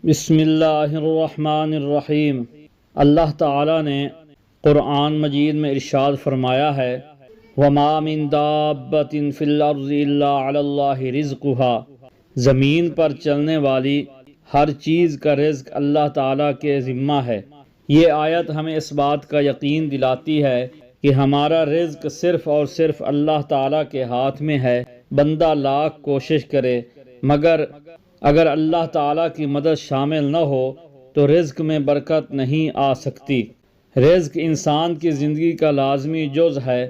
بسم اللہ الرحمن الرحیم۔ اللہ تعالیٰ نے قرآن مجید میں ارشاد فرمایا ہے وَمَا مِن دَابَّةٍ فِي الْأَرْضِ إِلَّا عَلَى اللَّهِ رِزْقُهَا، زمین پر چلنے والی ہر چیز کا رزق اللہ تعالیٰ کے ذمہ ہے۔ یہ آیت ہمیں اس بات کا یقین دلاتی ہے کہ ہمارا رزق صرف اور صرف اللہ تعالیٰ کے ہاتھ میں ہے۔ بندہ لاکھ کوشش کرے مگر اگر اللہ تعالیٰ کی مدد شامل نہ ہو تو رزق میں برکت نہیں آ سکتی۔ رزق انسان کی زندگی کا لازمی جز ہے۔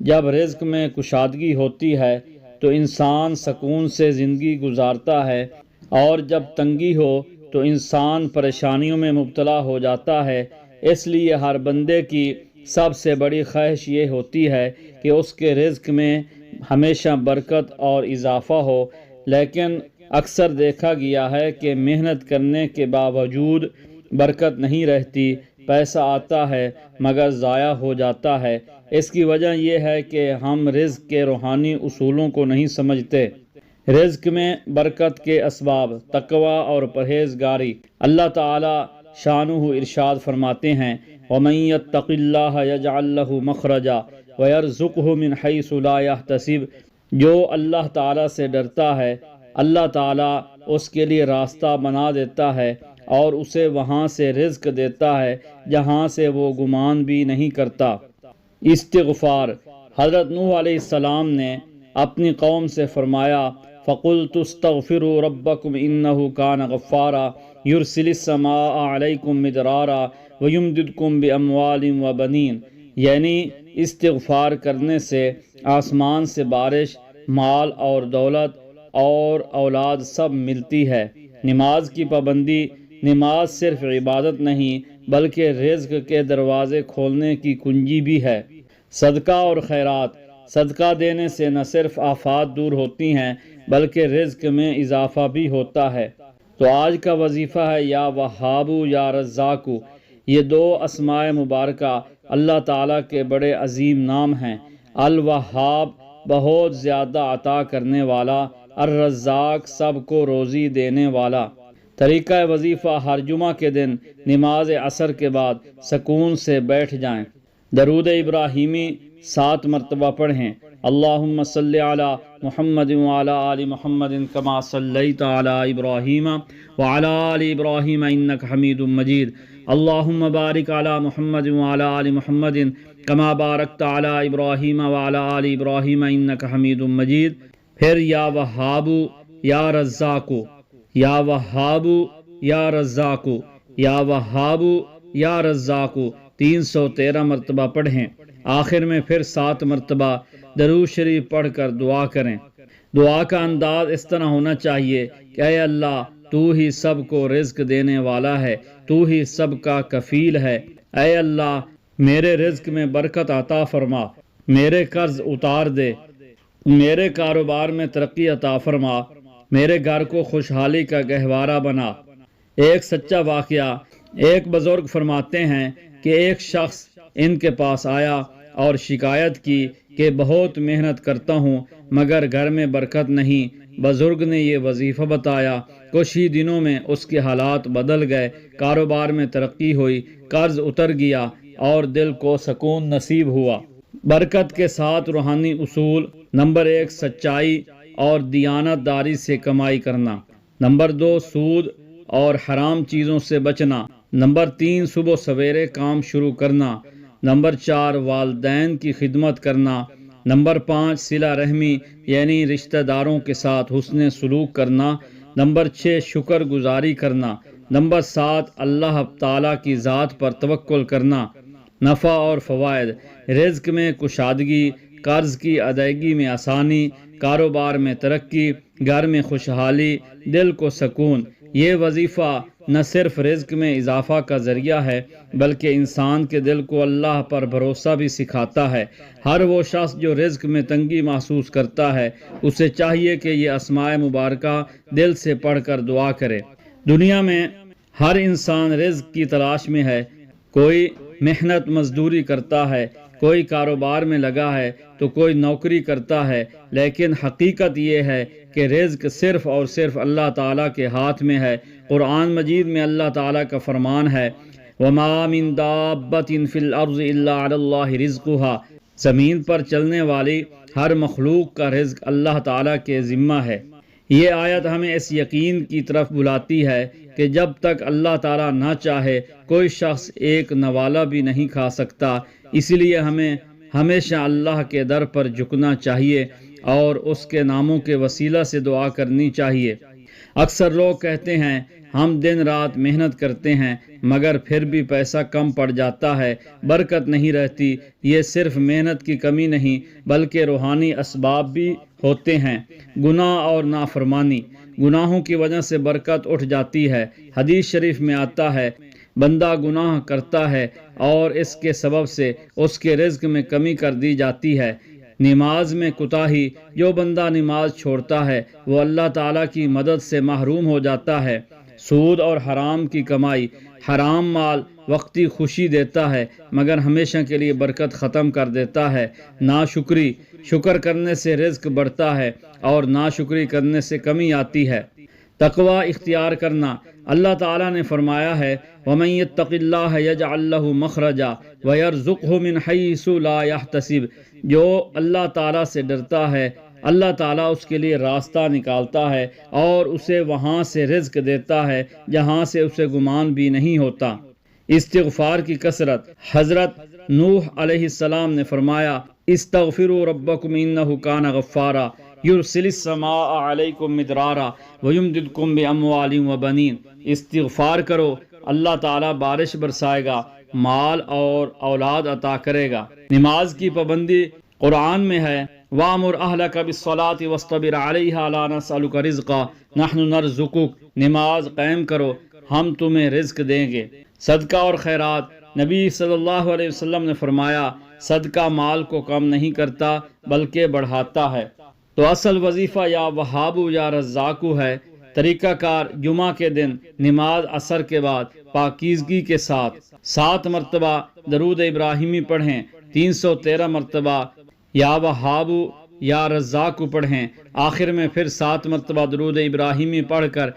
جب رزق میں کشادگی ہوتی ہے تو انسان سکون سے زندگی گزارتا ہے، اور جب تنگی ہو تو انسان پریشانیوں میں مبتلا ہو جاتا ہے۔ اس لیے ہر بندے کی سب سے بڑی خواہش یہ ہوتی ہے کہ اس کے رزق میں ہمیشہ برکت اور اضافہ ہو، لیکن اکثر دیکھا گیا ہے کہ محنت کرنے کے باوجود برکت نہیں رہتی، پیسہ آتا ہے مگر ضائع ہو جاتا ہے۔ اس کی وجہ یہ ہے کہ ہم رزق کے روحانی اصولوں کو نہیں سمجھتے۔ رزق میں برکت کے اسباب، تقوی اور پرہیزگاری۔ اللہ تعالی شانہ ارشاد فرماتے ہیں وَمَن يَتَّقِ اللَّهَ يَجْعَل لَّهُ مَخْرَجًا وَيَرْزُقْهُ مِنْ حَيْثُ لَا يَحْتَسِبُ، جو اللہ تعالی سے ڈرتا ہے اللہ تعالیٰ اس کے لیے راستہ بنا دیتا ہے اور اسے وہاں سے رزق دیتا ہے جہاں سے وہ گمان بھی نہیں کرتا۔ استغفار۔ حضرت نوح علیہ السلام نے اپنی قوم سے فرمایا فَقُلْتُ اسْتَغْفِرُوا رَبَّكُمْ إِنَّهُ كَانَ غَفَّارًا يُرْسِلِ السَّمَاءَ عَلَيْكُمْ مِدْرَارًا وَيُمْدِدْكُمْ بِأَمْوَالٍ وَبَنِينَ، یعنی استغفار کرنے سے آسمان سے بارش، مال اور دولت اور اولاد سب ملتی ہے۔ نماز کی پابندی۔ نماز صرف عبادت نہیں بلکہ رزق کے دروازے کھولنے کی کنجی بھی ہے۔ صدقہ اور خیرات۔ صدقہ دینے سے نہ صرف آفات دور ہوتی ہیں بلکہ رزق میں اضافہ بھی ہوتا ہے۔ تو آج کا وظیفہ ہے یا وہاب یا رزاق۔ یہ دو اسماء مبارکہ اللہ تعالیٰ کے بڑے عظیم نام ہیں۔ الوہاب بہت زیادہ عطا کرنے والا، الرزاق سب کو روزی دینے والا۔ طریقہ وظیفہ: ہر جمعہ کے دن نماز عصر کے بعد سکون سے بیٹھ جائیں، درود ابراہیمی 7 مرتبہ پڑھیں۔ اللہم صلی علی محمد وعلی آل محمد کما صلیت علی ابراہیم وعلی آل ابراہیم انک حمید مجید۔ اللہم بارک علی محمد وعلی آل محمد کما بارکت علی ابراہیم وعلی آل ابراہیم انک حمید مجید۔ پھر یا وہاب یا رزاق، یا وہاب یا رزاق، یا وہاب یا رزاق 313 مرتبہ پڑھیں۔ آخر میں پھر 7 مرتبہ درود شریف پڑھ کر دعا کریں۔ دعا کا انداز اس طرح ہونا چاہیے کہ اے اللہ تو ہی سب کو رزق دینے والا ہے، تو ہی سب کا کفیل ہے۔ اے اللہ میرے رزق میں برکت عطا فرما، میرے قرض اتار دے، میرے کاروبار میں ترقی عطا فرما، میرے گھر کو خوشحالی کا گہوارہ بنا۔ ایک سچا واقعہ، ایک بزرگ فرماتے ہیں کہ ایک شخص ان کے پاس آیا اور شکایت کی کہ بہت محنت کرتا ہوں مگر گھر میں برکت نہیں۔ بزرگ نے یہ وظیفہ بتایا۔ کچھ ہی دنوں میں اس کے حالات بدل گئے، کاروبار میں ترقی ہوئی، قرض اتر گیا اور دل کو سکون نصیب ہوا۔ برکت کے 7 روحانی اصول۔ نمبر 1 سچائی اور دیانت داری سے کمائی کرنا۔ نمبر 2 سود اور حرام چیزوں سے بچنا۔ نمبر 3 صبح سویرے کام شروع کرنا۔ نمبر 4 والدین کی خدمت کرنا۔ نمبر 5 صلہ رحمی یعنی رشتہ داروں کے ساتھ حسن سلوک کرنا۔ نمبر 6 شکر گزاری کرنا۔ نمبر 7 اللہ تعالیٰ کی ذات پر توکل کرنا۔ نفع اور فوائد۔ رزق میں کشادگی، قرض کی ادائیگی میں آسانی، کاروبار میں ترقی، گھر میں خوشحالی، دل کو سکون۔ یہ وظیفہ نہ صرف رزق میں اضافہ کا ذریعہ ہے بلکہ انسان کے دل کو اللہ پر بھروسہ بھی سکھاتا ہے۔ ہر وہ شخص جو رزق میں تنگی محسوس کرتا ہے اسے چاہیے کہ یہ اسماء مبارکہ دل سے پڑھ کر دعا کرے۔ دنیا میں ہر انسان رزق کی تلاش میں ہے۔ کوئی محنت مزدوری کرتا ہے، کوئی کاروبار میں لگا ہے تو کوئی نوکری کرتا ہے، لیکن حقیقت یہ ہے کہ رزق صرف اور صرف اللہ تعالیٰ کے ہاتھ میں ہے۔ قرآن مجید میں اللہ تعالیٰ کا فرمان ہے وَمَا مِن دَابَّةٍ فِي الْأَرْضِ إِلَّا عَلَى اللَّهِ رِزْقُهَا، زمین پر چلنے والی ہر مخلوق کا رزق اللہ تعالیٰ کے ذمہ ہے۔ یہ آیت ہمیں اس یقین کی طرف بلاتی ہے کہ جب تک اللہ تعالیٰ نہ چاہے کوئی شخص ایک نوالا بھی نہیں کھا سکتا، اس لیے ہمیں ہمیشہ اللہ کے در پر جھکنا چاہیے اور اس کے ناموں کے وسیلہ سے دعا کرنی چاہیے۔ اکثر لوگ کہتے ہیں ہم دن رات محنت کرتے ہیں مگر پھر بھی پیسہ کم پڑ جاتا ہے، برکت نہیں رہتی۔ یہ صرف محنت کی کمی نہیں بلکہ روحانی اسباب بھی ہوتے ہیں۔ گناہ اور نافرمانی، گناہوں کی وجہ سے برکت اٹھ جاتی ہے۔ حدیث شریف میں آتا ہے بندہ گناہ کرتا ہے اور اس کے سبب سے اس کے رزق میں کمی کر دی جاتی ہے۔ نماز میں کوتاہی، جو بندہ نماز چھوڑتا ہے وہ اللہ تعالیٰ کی مدد سے محروم ہو جاتا ہے۔ سود اور حرام کی کمائی، حرام مال وقتی خوشی دیتا ہے مگر ہمیشہ کے لیے برکت ختم کر دیتا ہے۔ ناشکری، شکر کرنے سے رزق بڑھتا ہے اور ناشکری کرنے سے کمی آتی ہے۔ تقوی اختیار کرنا، اللہ تعالیٰ نے فرمایا ہے وَمَن يَتَّقِ اللَّهَ يَجْعَل لَّهُ مَخْرَجًا وَيَرْزُقْهُ مِنْ حَيْثُ لَا يَحْتَسِبُ، جو اللہ تعالیٰ سے ڈرتا ہے اللہ تعالیٰ اس کے لیے راستہ نکالتا ہے اور اسے وہاں سے رزق دیتا ہے جہاں سے اسے گمان بھی نہیں ہوتا۔ استغفار کی کثرت، حضرت نوح علیہ السلام نے فرمایا استغفروا ربکم انہ کان غفارا یرسل السماء علیکم مدرارا ویمددکم باموال وبنین، استغفار کرو، اللہ تعالیٰ بارش برسائے گا، مال اور اولاد عطا کرے گا۔ نماز کی پابندی، قرآن میں ہے وَأْمُرْ أَهْلَكَ بِالصَّلَاةِ وَاصْطَبِرْ عَلَيْهَا لَا نَسْأَلُكَ رِزْقًا نَحْنُ نَرْزُقُكَ، نماز قائم کرو ہم تمہیں رزق دیں گے۔ صدقہ اور خیرات، نبی صلی اللہ علیہ وسلم نے فرمایا صدقہ مال کو کم نہیں کرتا بلکہ بڑھاتا ہے۔ تو اصل وظیفہ یا وہابو یا رزاقو ہے۔ طریقہ کار، جمعہ کے دن نماز عصر کے بعد پاکیزگی کے ساتھ 7 مرتبہ درود ابراہیمی پڑھیں، 313 مرتبہ یا وہابو یا رزاقو پڑھیں، آخر میں پھر 7 مرتبہ درود ابراہیمی پڑھ کر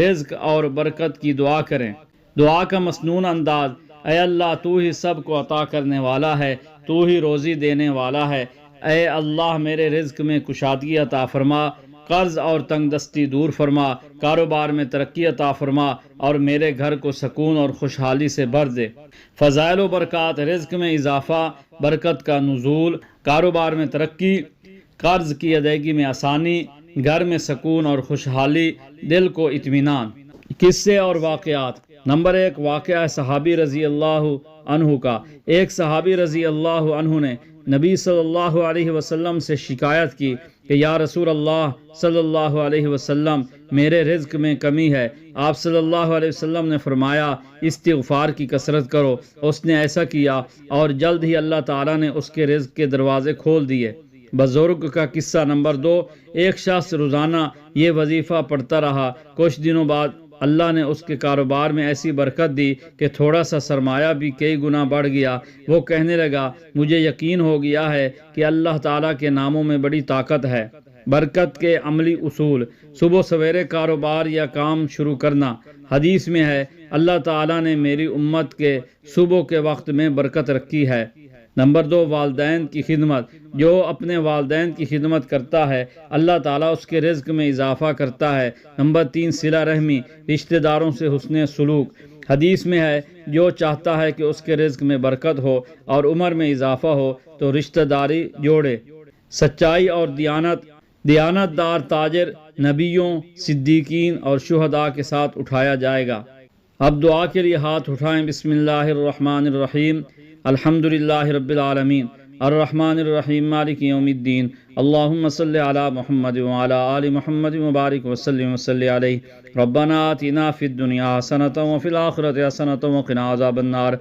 رزق اور برکت کی دعا کریں۔ دعا کا مسنون انداز، اے اللہ تو ہی سب کو عطا کرنے والا ہے، تو ہی روزی دینے والا ہے، اے اللہ میرے رزق میں کشادگی عطا فرما، قرض اور تنگ دستی دور فرما، کاروبار میں ترقی عطا فرما اور میرے گھر کو سکون اور خوشحالی سے بھر دے۔ فضائل و برکات، رزق میں اضافہ، برکت کا نزول، کاروبار میں ترقی، قرض کی ادائیگی میں آسانی، گھر میں سکون اور خوشحالی، دل کو اطمینان۔ قصے اور واقعات۔ نمبر 1، واقعہ صحابی رضی اللہ عنہ کا۔ ایک صحابی رضی اللہ عنہ نے نبی صلی اللہ علیہ وسلم سے شکایت کی کہ یا رسول اللہ صلی اللہ علیہ وسلم میرے رزق میں کمی ہے۔ آپ صلی اللہ علیہ وسلم نے فرمایا استغفار کی کثرت کرو۔ اس نے ایسا کیا اور جلد ہی اللہ تعالیٰ نے اس کے رزق کے دروازے کھول دیے۔ بزرگ کا قصہ۔ نمبر 2، ایک شخص روزانہ یہ وظیفہ پڑھتا رہا، کچھ دنوں بعد اللہ نے اس کے کاروبار میں ایسی برکت دی کہ تھوڑا سا سرمایہ بھی کئی گنا بڑھ گیا۔ وہ کہنے لگا مجھے یقین ہو گیا ہے کہ اللہ تعالیٰ کے ناموں میں بڑی طاقت ہے۔ برکت کے عملی اصول۔ صبح سویرے کاروبار یا کام شروع کرنا۔ حدیث میں ہے اللہ تعالیٰ نے میری امت کے صبح کے وقت میں برکت رکھی ہے۔ نمبر 2، والدین کی خدمت۔ جو اپنے والدین کی خدمت کرتا ہے اللہ تعالیٰ اس کے رزق میں اضافہ کرتا ہے۔ نمبر 3، صلہ رحمی، رشتہ داروں سے حسن سلوک۔ حدیث میں ہے جو چاہتا ہے کہ اس کے رزق میں برکت ہو اور عمر میں اضافہ ہو تو رشتہ داری جوڑے۔ سچائی اور دیانت۔ دیانت دار تاجر نبیوں، صدیقین اور شہداء کے ساتھ اٹھایا جائے گا۔ اب دعا کے لیے ہاتھ اٹھائیں۔ بسم اللہ الرحمن الرحیم، الحمدللہ رب العالمین، الرحمن الرحیم، مالک یوم الدین، اللہم صلی علی محمد وعلی آل محمد وبارک وسلم وصلی علیہ۔ ربنا آتنا فی الدنیا حسنۃ وفی الآخرۃ حسنۃ وقنا عذاب النار۔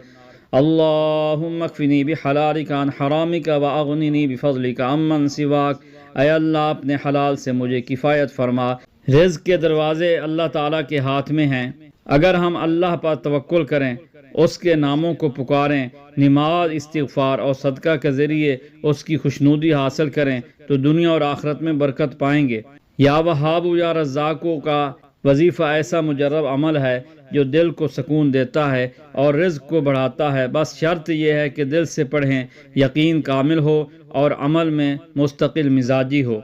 اللہم اکفنی بحلالک عن حرامک واغننی بفضلک عمن سواک۔ اے اللہ اپنے حلال سے مجھے کفایت فرما۔ رزق کے دروازے اللہ تعالیٰ کے ہاتھ میں ہیں۔ اگر ہم اللہ پر توکل کریں اس کے ناموں کو پکاریں، نماز، استغفار اور صدقہ کے ذریعے اس کی خوشنودی حاصل کریں تو دنیا اور آخرت میں برکت پائیں گے۔ یا وہاب یا رزاقوں کا وظیفہ ایسا مجرب عمل ہے جو دل کو سکون دیتا ہے اور رزق کو بڑھاتا ہے، بس شرط یہ ہے کہ دل سے پڑھیں، یقین کامل ہو اور عمل میں مستقل مزاجی ہو۔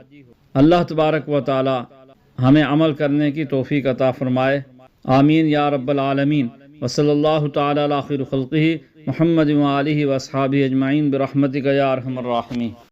اللہ تبارک و تعالی ہمیں عمل کرنے کی توفیق عطا فرمائے، آمین یا رب العالمین۔ وصلی اللہ تعالی علی خیر خلقہ محمد و آلہ و اصحابہ اجمعین برحمتک یا ارحم الراحمین۔